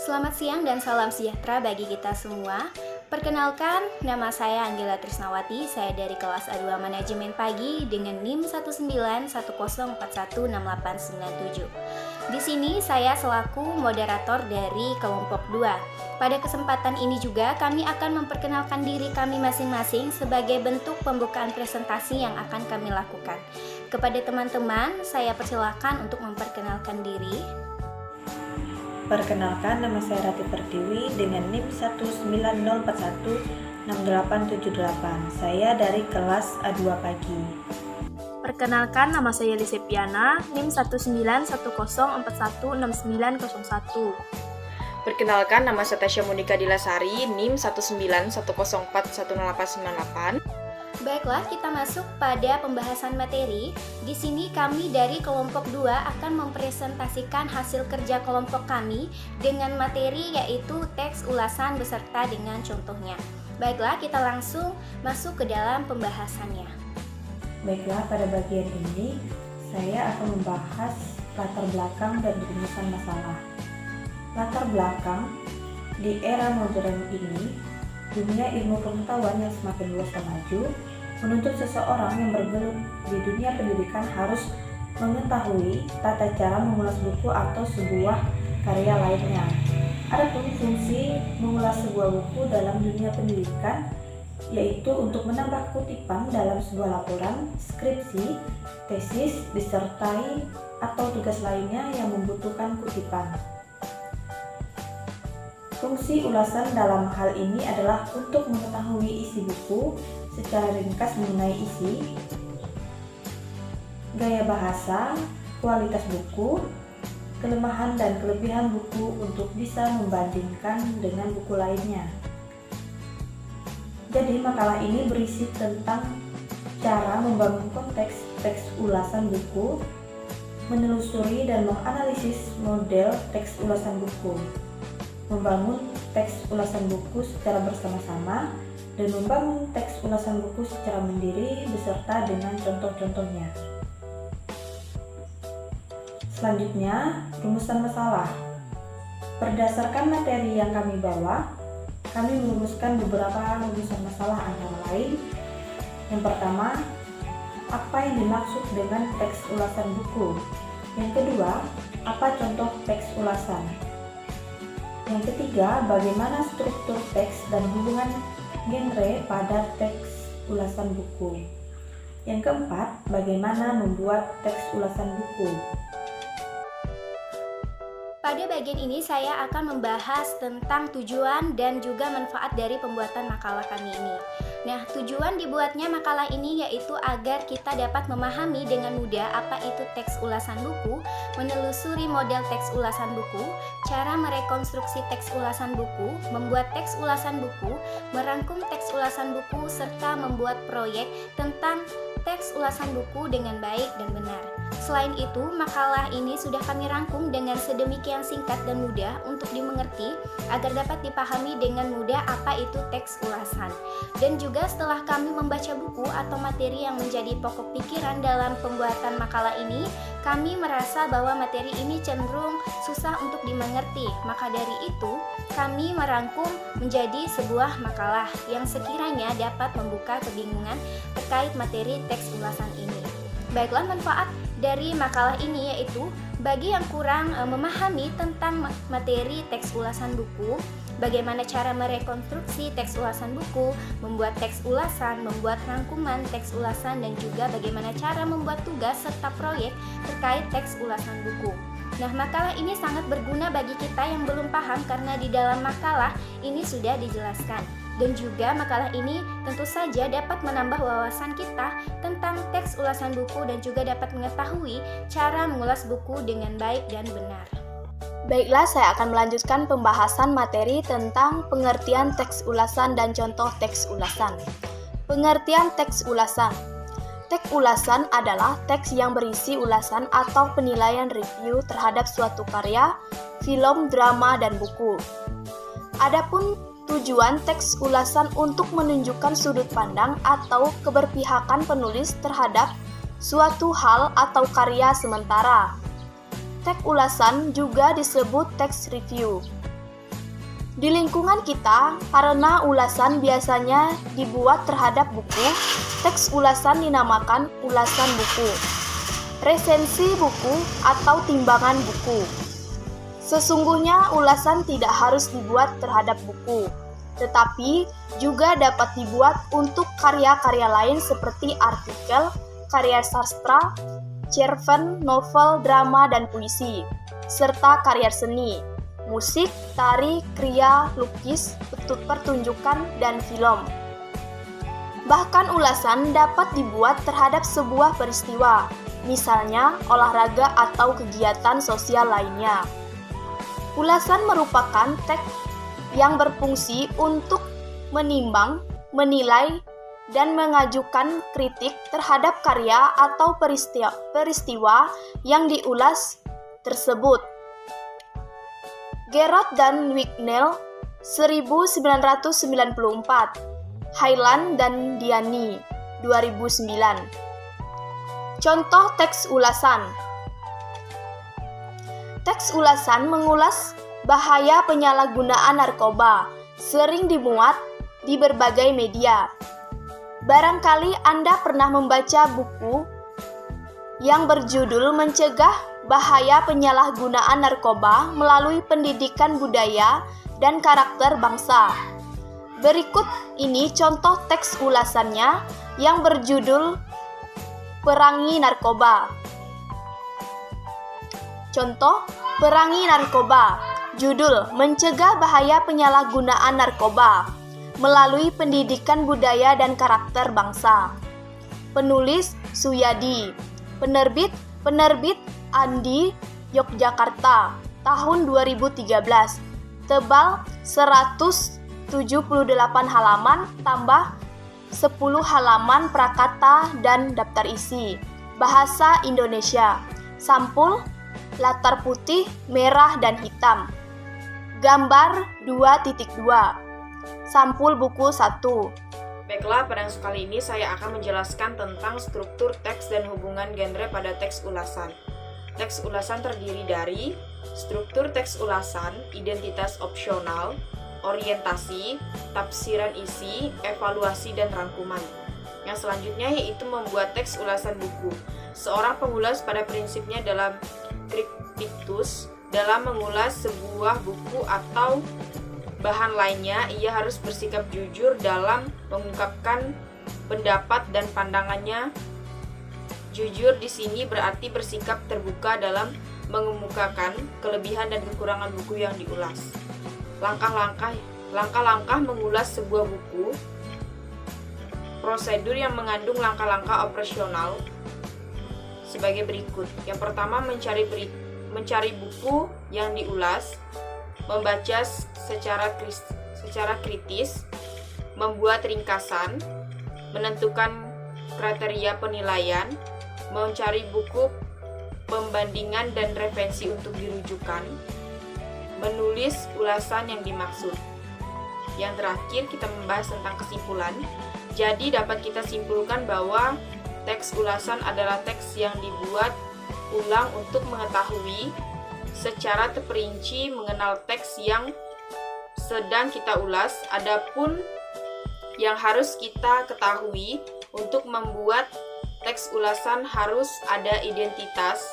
Selamat siang dan salam sejahtera bagi kita semua. Perkenalkan, nama saya Anggela Trisnawati, saya dari kelas A2 Manajemen Pagi dengan NIM 19104168897. Di sini saya selaku moderator dari kelompok 2. Pada kesempatan ini juga kami akan memperkenalkan diri kami masing-masing sebagai bentuk pembukaan presentasi yang akan kami lakukan. Kepada teman-teman, saya persilakan untuk memperkenalkan diri. Perkenalkan, nama saya Rati Pertiwi dengan NIM 190416878. Saya dari kelas A2 Pagi. Perkenalkan, nama saya Lisepiana, NIM 19041416901. Perkenalkan, nama saya Tasya Monika Dilasari, NIM 191041898. Baiklah, kita masuk pada pembahasan materi. Di sini kami dari kelompok 2 akan mempresentasikan hasil kerja kelompok kami dengan materi yaitu teks ulasan beserta dengan contohnya. Baiklah, kita langsung masuk ke dalam pembahasannya. Baiklah, pada bagian ini saya akan membahas latar belakang dan rumusan masalah. Latar belakang, di era modern ini, dunia ilmu pengetahuan yang semakin luas dan maju menuntut seseorang yang bergelut di dunia pendidikan harus mengetahui tata cara mengulas buku atau sebuah karya lainnya. Adapun fungsi mengulas sebuah buku dalam dunia pendidikan yaitu untuk menambah kutipan dalam sebuah laporan, skripsi, tesis, disertai, atau tugas lainnya yang membutuhkan kutipan. Fungsi ulasan dalam hal ini adalah untuk mengetahui isi buku secara ringkas mengenai isi, gaya bahasa, kualitas buku, kelemahan dan kelebihan buku untuk bisa membandingkan dengan buku lainnya. Jadi makalah ini berisi tentang cara membangun konteks teks ulasan buku, menelusuri dan menganalisis model teks ulasan buku, membangun teks ulasan buku secara bersama-sama, dan membangun teks ulasan buku secara mandiri beserta dengan contoh-contohnya. Selanjutnya, rumusan masalah. Berdasarkan materi yang kami bawa, kami merumuskan beberapa rumusan masalah antara lain. Yang pertama, apa yang dimaksud dengan teks ulasan buku? Yang kedua, apa contoh teks ulasan? Yang ketiga, bagaimana struktur teks dan hubungan genre pada teks ulasan buku. Yang keempat, bagaimana membuat teks ulasan buku. Pada bagian ini saya akan membahas tentang tujuan dan juga manfaat dari pembuatan makalah kami ini. Nah, tujuan dibuatnya makalah ini yaitu agar kita dapat memahami dengan mudah apa itu teks ulasan buku, menelusuri model teks ulasan buku, cara merekonstruksi teks ulasan buku, membuat teks ulasan buku, merangkum teks ulasan buku, serta membuat proyek tentang teks ulasan buku dengan baik dan benar. Selain itu, makalah ini sudah kami rangkum dengan sedemikian singkat dan mudah untuk dimengerti agar dapat dipahami dengan mudah apa itu teks ulasan. Dan juga setelah kami membaca buku atau materi yang menjadi pokok pikiran dalam pembuatan makalah ini, kami merasa bahwa materi ini cenderung susah untuk dimengerti. Maka dari itu, kami merangkum menjadi sebuah makalah yang sekiranya dapat membuka kebingungan terkait materi teks ulasan ini. Baiklah, manfaat dari makalah ini yaitu bagi yang kurang memahami tentang materi teks ulasan buku, bagaimana cara merekonstruksi teks ulasan buku, membuat teks ulasan, membuat rangkuman teks ulasan, dan juga bagaimana cara membuat tugas serta proyek terkait teks ulasan buku. Nah, makalah ini sangat berguna bagi kita yang belum paham karena di dalam makalah ini sudah dijelaskan. Dan juga makalah ini tentu saja dapat menambah wawasan kita tentang teks ulasan buku dan juga dapat mengetahui cara mengulas buku dengan baik dan benar. Baiklah, saya akan melanjutkan pembahasan materi tentang pengertian teks ulasan dan contoh teks ulasan. Pengertian teks ulasan. Teks ulasan adalah teks yang berisi ulasan atau penilaian review terhadap suatu karya, film, drama, dan buku. Adapun tujuan teks ulasan untuk menunjukkan sudut pandang atau keberpihakan penulis terhadap suatu hal atau karya sementara. Teks ulasan juga disebut teks review. Di lingkungan kita, karena ulasan biasanya dibuat terhadap buku, teks ulasan dinamakan ulasan buku, resensi buku, atau timbangan buku. Sesungguhnya ulasan tidak harus dibuat terhadap buku, tetapi juga dapat dibuat untuk karya-karya lain seperti artikel, karya sastra, cerpen, novel, drama, dan puisi, serta karya seni, musik, tari, kriya, lukis, pertunjukan, dan film. Bahkan ulasan dapat dibuat terhadap sebuah peristiwa, misalnya olahraga atau kegiatan sosial lainnya. Ulasan merupakan teks yang berfungsi untuk menimbang, menilai, dan mengajukan kritik terhadap karya atau peristiwa yang diulas tersebut. Gerard dan Wignell, 1994, Hyland dan Diani, 2009. Contoh teks ulasan. Teks ulasan mengulas bahaya penyalahgunaan narkoba, sering dimuat di berbagai media. Barangkali Anda pernah membaca buku yang berjudul Mencegah Bahaya Penyalahgunaan Narkoba Melalui Pendidikan Budaya dan Karakter Bangsa. Berikut ini contoh teks ulasannya yang berjudul Perangi Narkoba. Contoh, Perangi Narkoba. Judul, Mencegah Bahaya Penyalahgunaan Narkoba Melalui Pendidikan Budaya dan Karakter Bangsa. Penulis, Suyadi. Penerbit Andi, Yogyakarta, tahun 2013. Tebal 178 halaman tambah 10 halaman prakata dan daftar isi. Bahasa Indonesia. Sampul, latar putih, merah, dan hitam. Gambar 2.2. Sampul buku 1. Baiklah, pada kali ini saya akan menjelaskan tentang struktur teks dan hubungan genre pada teks ulasan. Teks ulasan terdiri dari struktur teks ulasan, identitas opsional, orientasi, tafsiran isi, evaluasi, dan rangkuman. Yang selanjutnya yaitu membuat teks ulasan buku. Seorang pengulas pada prinsipnya dalam kriptikus, dalam mengulas sebuah buku atau bahan lainnya, ia harus bersikap jujur dalam mengungkapkan pendapat dan pandangannya. Jujur di sini berarti bersikap terbuka dalam mengemukakan kelebihan dan kekurangan buku yang diulas. Langkah-langkah mengulas sebuah buku. Prosedur yang mengandung langkah-langkah operasional sebagai berikut. Yang pertama, mencari buku yang diulas, membaca secara kritis, membuat ringkasan, menentukan kriteria penilaian, mencari buku pembandingan dan referensi untuk dirujukan, menulis ulasan yang dimaksud. Yang terakhir, kita membahas tentang kesimpulan. Jadi dapat kita simpulkan bahwa teks ulasan adalah teks yang dibuat ulang untuk mengetahui secara terperinci mengenal teks yang sedang kita ulas. Adapun yang harus kita ketahui untuk membuat teks ulasan harus ada identitas,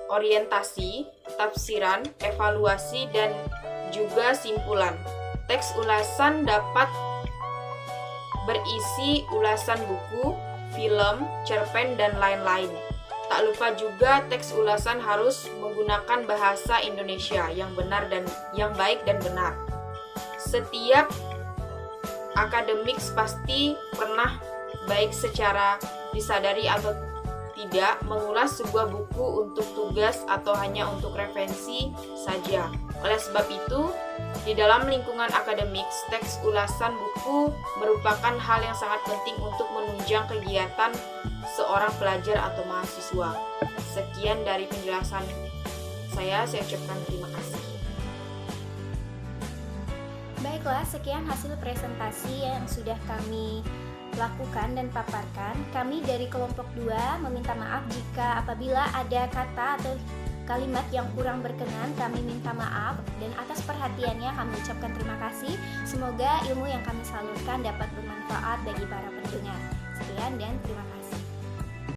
orientasi, tafsiran, evaluasi, dan juga simpulan. Teks ulasan dapat berisi ulasan buku, film, cerpen, dan lain-lain. Tak lupa juga teks ulasan harus menggunakan bahasa Indonesia yang benar dan yang baik dan benar. Setiap akademik pasti pernah, baik secara disadari atau tidak, mengulas sebuah buku untuk tugas atau hanya untuk referensi saja. Oleh sebab itu, di dalam lingkungan akademik, teks ulasan buku merupakan hal yang sangat penting untuk menunjang kegiatan seorang pelajar atau mahasiswa. Sekian dari penjelasan saya ucapkan terima kasih. Baiklah, sekian hasil presentasi yang sudah kami lakukan dan paparkan. Kami dari kelompok 2 meminta maaf jika apabila ada kata atau kalimat yang kurang berkenan kami minta maaf, dan atas perhatiannya kami ucapkan terima kasih. Semoga ilmu yang kami salurkan dapat bermanfaat bagi para pendengar. Sekian dan terima kasih.